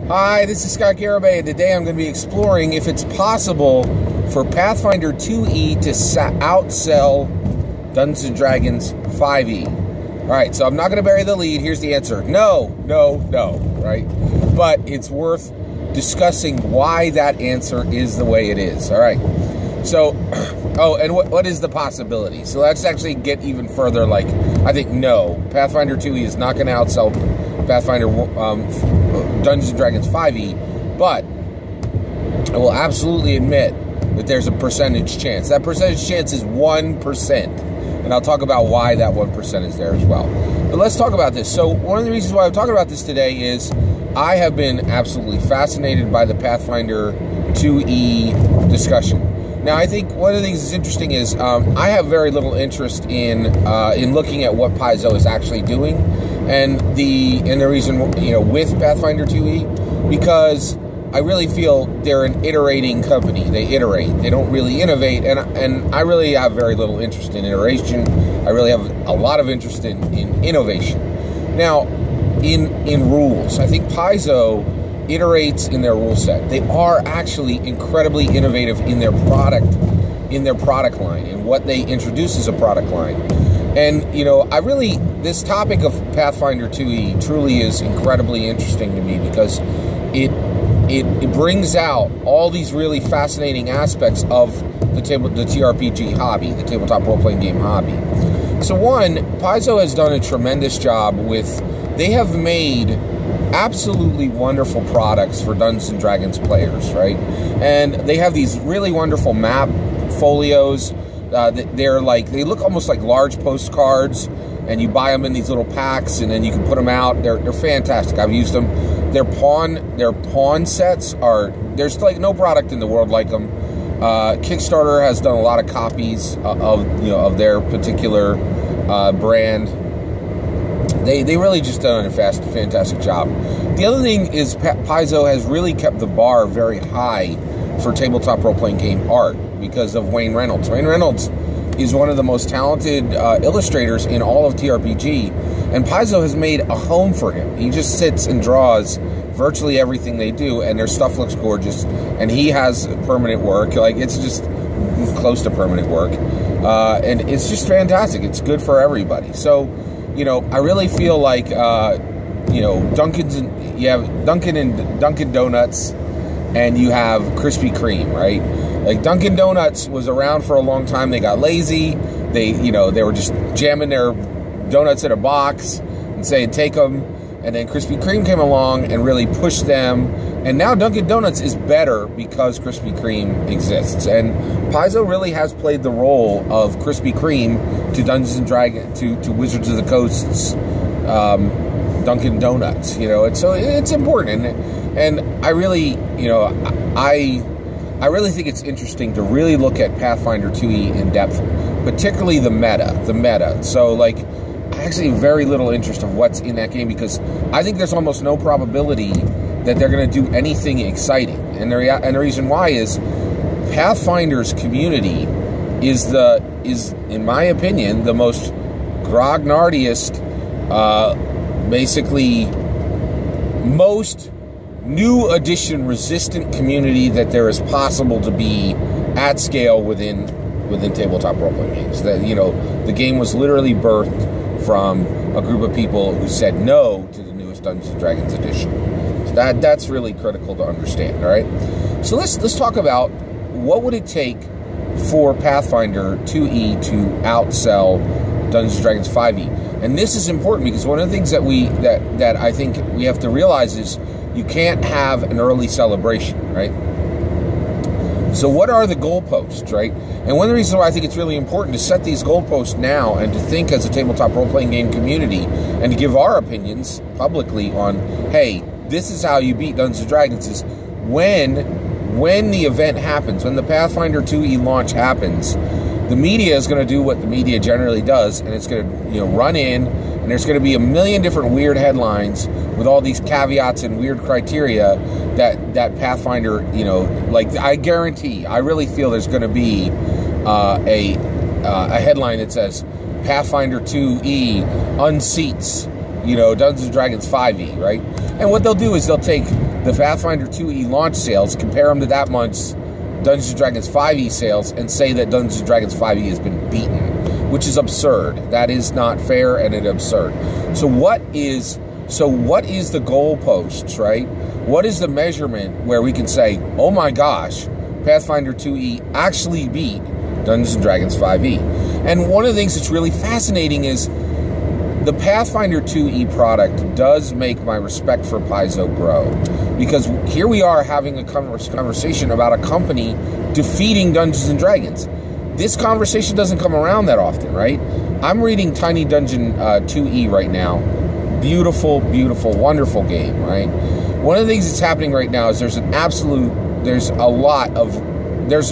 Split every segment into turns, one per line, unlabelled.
Hi, this is Scott Garibay, and today I'm going to be exploring if it's possible for Pathfinder 2E to outsell Dungeons & Dragons 5E. Alright, so I'm not going to bury the lead. Here's the answer. No, right? But it's worth discussing why that answer is the way it is. Alright, so, and what is the possibility? So let's actually get even further, like, I think no, Pathfinder 2E is not going to outsell Pathfinder Dungeons & Dragons 5E, but I will absolutely admit that there's a percentage chance. That percentage chance is 1%, and I'll talk about why that 1% is there as well. But let's talk about this. So one of the reasons why I'm talking about this today is I have been absolutely fascinated by the Pathfinder 2E discussion. Now, I think one of the things that's interesting is I have very little interest in looking at what Paizo is actually doing, and the reason, with Pathfinder 2E, because I really feel they're an iterating company. They iterate. They don't really innovate, and I really have very little interest in iteration. I really have a lot of interest in innovation. Now, in rules, I think Paizo iterates in their rule set. They are actually incredibly innovative in their product line, and what they introduce as a product line. And, this topic of Pathfinder 2E truly is incredibly interesting to me because it brings out all these really fascinating aspects of the TRPG hobby, the tabletop role-playing game hobby. So one, Paizo has done a tremendous job they have made absolutely wonderful products for Dungeons & Dragons players, right? And they have these really wonderful map folios. They look almost like large postcards, and you buy them in these little packs, and then you can put them out. They're fantastic. I've used them. Their pawn sets there's like no product in the world like them. Kickstarter has done a lot of copies of their particular brand. They really just done a fantastic job. The other thing is Paizo has really kept the bar very high for tabletop role-playing game art because of Wayne Reynolds. Wayne Reynolds is one of the most talented illustrators in all of TRPG, and Paizo has made a home for him. He just sits and draws virtually everything they do, and their stuff looks gorgeous, and he has permanent work. Like, it's just close to permanent work, and it's just fantastic. It's good for everybody. So, I really feel like, you have Dunkin' and Dunkin' Donuts, and you have Krispy Kreme, right? Like, Dunkin' Donuts was around for a long time. They got lazy. They were just jamming their donuts in a box and saying, take them. And then Krispy Kreme came along and really pushed them. And now Dunkin' Donuts is better because Krispy Kreme exists. And Paizo really has played the role of Krispy Kreme to Dungeons & Dragons, to Wizards of the Coast's Dunkin' Donuts. So it's important. And I really, I really think it's interesting to really look at Pathfinder 2E in depth, particularly the meta. So, like, I actually have very little interest of what's in that game because I think there's almost no probability that they're going to do anything exciting. And the reason why is Pathfinder's community is in my opinion, the most grognardiest, basically most new edition resistant community that there is possible to be at scale within tabletop role-playing games. That the game was literally birthed from a group of people who said no to the newest Dungeons & Dragons edition. So that's really critical to understand. All right, so let's talk about what would it take for Pathfinder 2E to outsell Dungeons & Dragons 5E. And this is important because one of the things that I think we have to realize is you can't have an early celebration, right? So what are the goalposts, right? And one of the reasons why I think it's really important to set these goalposts now and to think as a tabletop role-playing game community and to give our opinions publicly on, hey, this is how you beat Dungeons & Dragons, is when the event happens, when the Pathfinder 2E launch happens, the media is going to do what the media generally does, and it's going to run in, and there's going to be a million different weird headlines with all these caveats and weird criteria that Pathfinder, I guarantee, I really feel there's going to be a headline that says Pathfinder 2E unseats, Dungeons & Dragons 5E, right? And what they'll do is they'll take the Pathfinder 2e launch sales, compare them to that month's Dungeons & Dragons 5e sales, and say that Dungeons & Dragons 5e has been beaten, which is absurd. That is not fair, and it's absurd. So what is the goalposts, right? What is the measurement where we can say, oh my gosh, Pathfinder 2e actually beat Dungeons & Dragons 5e? And one of the things that's really fascinating is the Pathfinder 2e product does make my respect for Paizo grow, because here we are having a conversation about a company defeating Dungeons & Dragons. This conversation doesn't come around that often, right? I'm reading Tiny Dungeon 2e right now. Beautiful, beautiful, wonderful game, right? One of the things that's happening right now is there's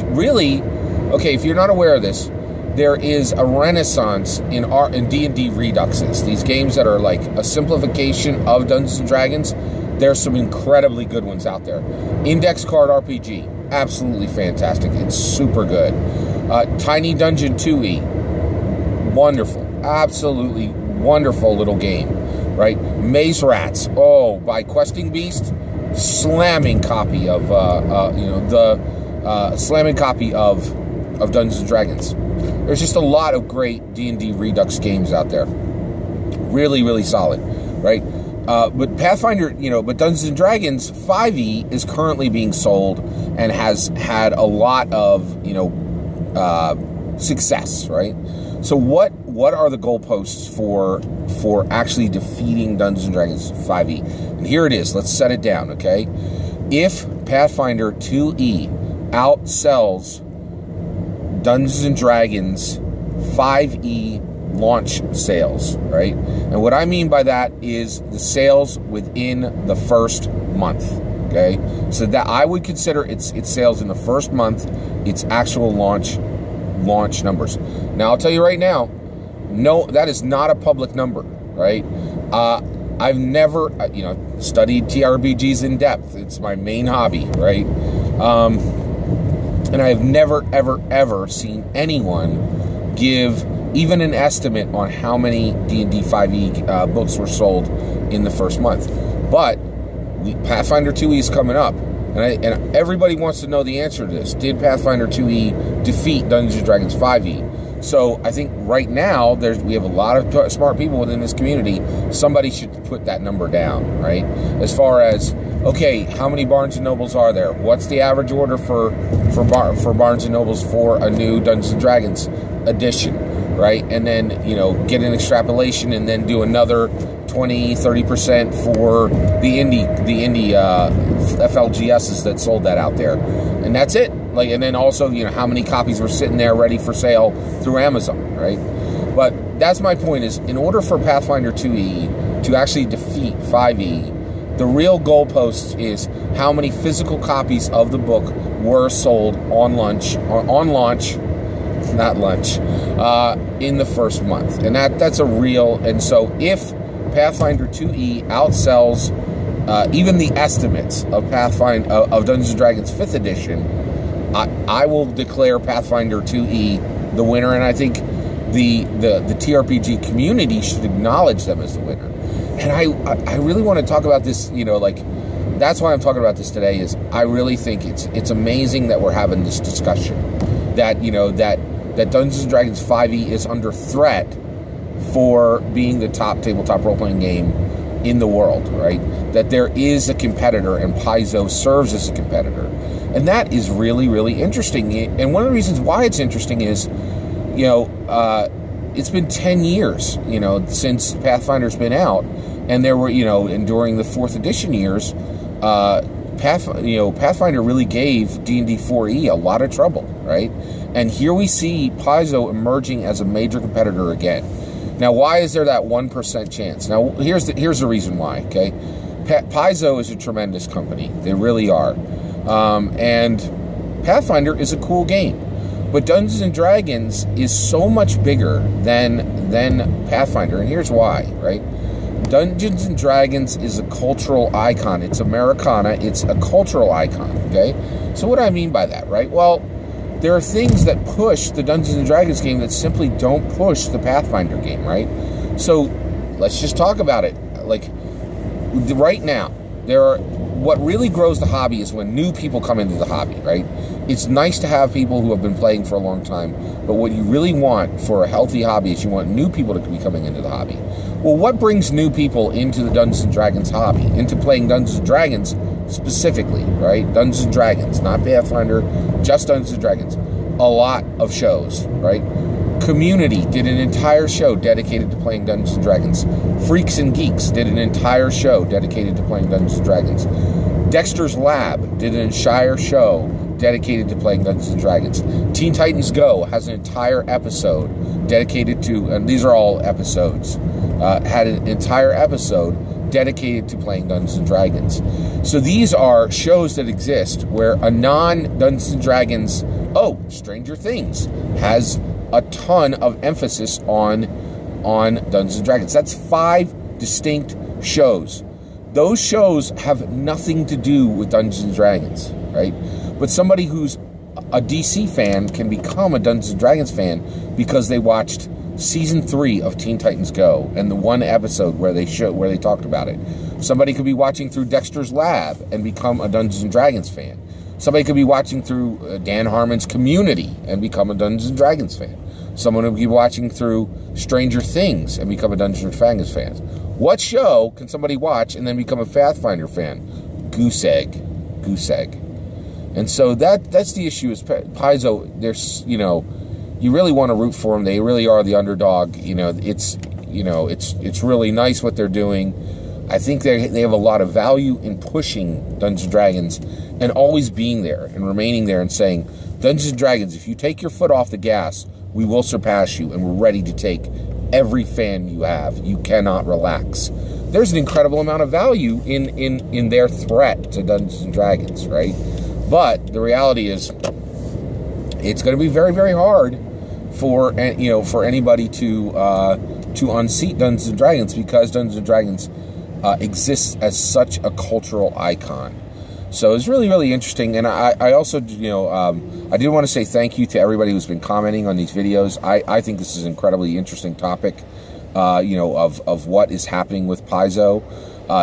really, okay, if you're not aware of this, there is a renaissance in D&D reduxes. These games that are like a simplification of Dungeons & Dragons. There's some incredibly good ones out there. Index Card RPG, absolutely fantastic. It's super good. Tiny Dungeon 2e, wonderful. Absolutely wonderful little game, right? Maze Rats, by Questing Beast, slamming copy of, slamming copy of Dungeons & Dragons. There's just a lot of great D&D Redux games out there. Really, really solid, right? But Pathfinder, but Dungeons & Dragons 5e is currently being sold and has had a lot of, success, right? So what are the goalposts for actually defeating Dungeons & Dragons 5e? And here it is. Let's set it down, okay? If Pathfinder 2e outsells Dungeons & Dragons 5e launch sales, right? And what I mean by that is the sales within the first month, okay? So that I would consider its sales in the first month, its actual launch numbers. Now, I'll tell you right now, no, that is not a public number, right? I've never, studied TRPGs in depth. It's my main hobby, right? And I have never, ever, ever seen anyone give even an estimate on how many D&D 5e books were sold in the first month. But Pathfinder 2e is coming up, and everybody wants to know the answer to this. Did Pathfinder 2e defeat Dungeons & Dragons 5e? So I think right now we have a lot of smart people within this community. Somebody should put that number down, right? As far as, okay, how many Barnes & Nobles are there? What's the average order for Barnes & Nobles for a new Dungeons & Dragons edition, right? And then, get an extrapolation and then do another 20-30% for the indie FLGSs that sold that out there. And that's it. And then also, how many copies were sitting there ready for sale through Amazon, right? But that's my point, is in order for Pathfinder 2e to actually defeat 5e, the real goalpost is how many physical copies of the book were sold on launch, in the first month. And that's a real, and so if Pathfinder 2e outsells even the estimates of of Dungeons & Dragons 5th edition, I will declare Pathfinder 2e the winner, and I think the TRPG community should acknowledge them as the winner. And I really want to talk about this, that's why I'm talking about this today, is I really think it's amazing that we're having this discussion, that, that Dungeons & Dragons 5e is under threat for being the top tabletop role-playing game in the world, right? That there is a competitor, and Paizo serves as a competitor. And that is really, really interesting. And one of the reasons why it's interesting is, it's been 10 years, since Pathfinder's been out. And there were, and during the 4th edition years, Pathfinder really gave D&D 4e a lot of trouble, right? And here we see Paizo emerging as a major competitor again. Now, why is there that 1% chance? Now, here's the reason why, okay? Paizo is a tremendous company. They really are. And Pathfinder is a cool game. But Dungeons & Dragons is so much bigger than Pathfinder, and here's why, right? Dungeons & Dragons is a cultural icon. It's Americana. It's a cultural icon, okay? So what do I mean by that, right? Well, there are things that push the Dungeons & Dragons game that simply don't push the Pathfinder game, right? So let's just talk about it. Right now, what really grows the hobby is when new people come into the hobby, right? It's nice to have people who have been playing for a long time, but what you really want for a healthy hobby is you want new people to be coming into the hobby. Well, what brings new people into the Dungeons & Dragons hobby, into playing Dungeons & Dragons specifically, right? Dungeons & Dragons, not Pathfinder, just Dungeons & Dragons. A lot of shows, right? Community did an entire show dedicated to playing Dungeons & Dragons. Freaks and Geeks did an entire show dedicated to playing Dungeons & Dragons. Dexter's Lab did an entire show dedicated to playing Dungeons & Dragons. Teen Titans Go has an entire episode dedicated to, and these are all episodes, had an entire episode dedicated to playing Dungeons & Dragons. So these are shows that exist where a non-Dungeons & Dragons, Stranger Things has a ton of emphasis on Dungeons & Dragons. That's 5 distinct shows. Those shows have nothing to do with Dungeons & Dragons, right? But somebody who's a DC fan can become a Dungeons & Dragons fan because they watched Season 3 of Teen Titans Go and the one episode where they talked about it. Somebody could be watching through Dexter's Lab and become a Dungeons & Dragons fan. Somebody could be watching through Dan Harmon's Community and become a Dungeons & Dragons fan. Someone would be watching through Stranger Things and become a Dungeons & Dragons fan. What show can somebody watch and then become a Pathfinder fan? Goose egg. And so that's the issue is Paizo, there's, you really want to root for them. They really are the underdog. It's really nice what they're doing. I think they have a lot of value in pushing Dungeons & Dragons and always being there and remaining there and saying, Dungeons & Dragons, if you take your foot off the gas, we will surpass you and we're ready to take every fan you have. You cannot relax. There's an incredible amount of value in their threat to Dungeons & Dragons, right? But the reality is it's going to be very, very hard for anybody to unseat Dungeons & Dragons because Dungeons & Dragons exists as such a cultural icon. So it's really, really interesting. And I also, I did want to say thank you to everybody who's been commenting on these videos. I think this is an incredibly interesting topic, of what is happening with Paizo.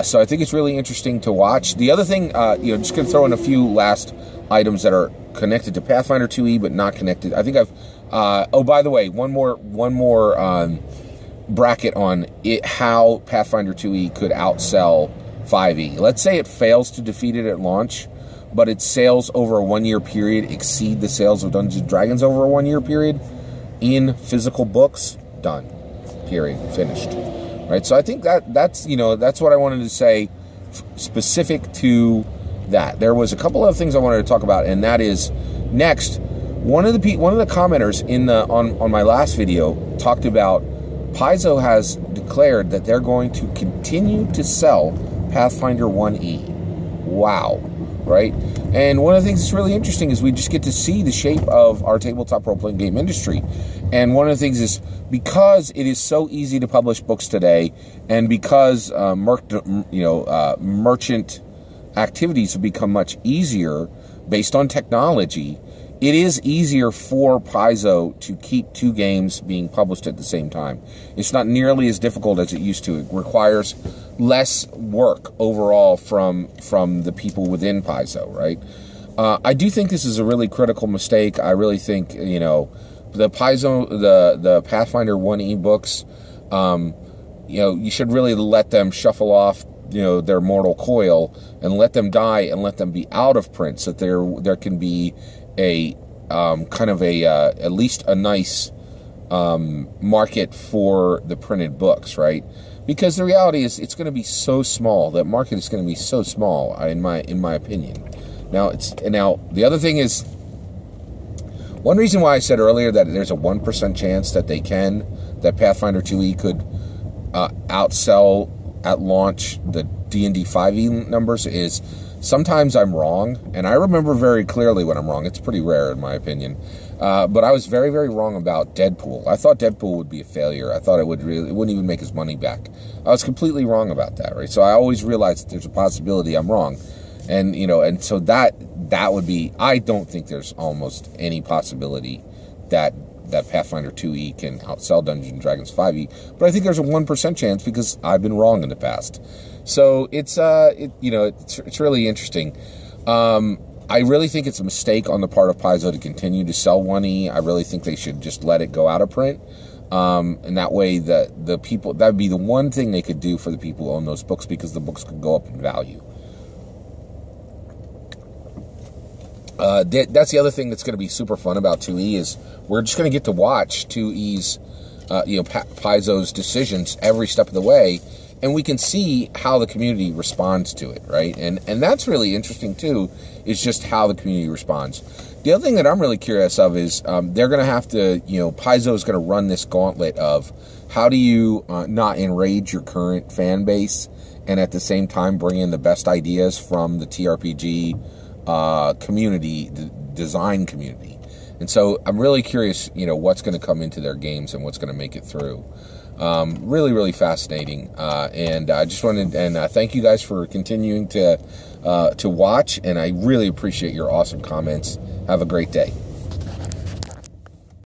So I think it's really interesting to watch. The other thing, just going to throw in a few last items that are connected to Pathfinder 2e, but not connected. I think by the way, one more bracket on it, how Pathfinder 2e could outsell 5e. Let's say it fails to defeat it at launch, but its sales over a 1-year period exceed the sales of Dungeons & Dragons over a 1-year period in physical books. Done. Period. Finished. Right? So I think that's what I wanted to say specific to that. There was a couple of things I wanted to talk about, and that is next. One of the commenters on my last video talked about Paizo has declared that they're going to continue to sell Pathfinder 1e. Wow. Right? And one of the things that's really interesting is we just get to see the shape of our tabletop role-playing game industry. And one of the things is because it is so easy to publish books today, and because merchant activities have become much easier based on technology, it is easier for Paizo to keep 2 games being published at the same time. It's not nearly as difficult as it used to. It requires less work overall from the people within Paizo, right? I do think this is a really critical mistake. I really think, the Paizo, the Pathfinder 1e books, you should really let them shuffle off, their mortal coil and let them die and let them be out of print so that there can be a at least a nice market for the printed books, right? Because the reality is it's going to be so small. That market is going to be so small, in my opinion. Now the other thing is, one reason why I said earlier that there's a 1% chance that Pathfinder 2e could outsell at launch the D&D 5e numbers is sometimes I'm wrong, and I remember very clearly when I'm wrong. It's pretty rare in my opinion. But I was very, very wrong about Deadpool. I thought Deadpool would be a failure. I thought it wouldn't even make his money back. I was completely wrong about that, right? So I always realized that there's a possibility I'm wrong. And, and so that would be, I don't think there's almost any possibility that that Pathfinder 2e can outsell Dungeons & Dragons 5e, but I think there's a 1% chance because I've been wrong in the past. So it's it's really interesting. I really think it's a mistake on the part of Paizo to continue to sell 1e. I really think they should just let it go out of print. And that way the people, that would be the one thing they could do for the people who own those books, because the books could go up in value. That's the other thing that's going to be super fun about 2e is we're just going to get to watch 2e's, Paizo's decisions every step of the way, and we can see how the community responds to it, right? And that's really interesting too, is just how the community responds. The other thing that I'm really curious of is they're going to have to, Paizo is going to run this gauntlet of how do you not enrage your current fan base and at the same time bring in the best ideas from the TRPG community, the design community. And so I'm really curious, what's going to come into their games and what's going to make it through. Really, really fascinating. And I just wanted, and thank you guys for continuing to watch, and I really appreciate your awesome comments. Have a great day.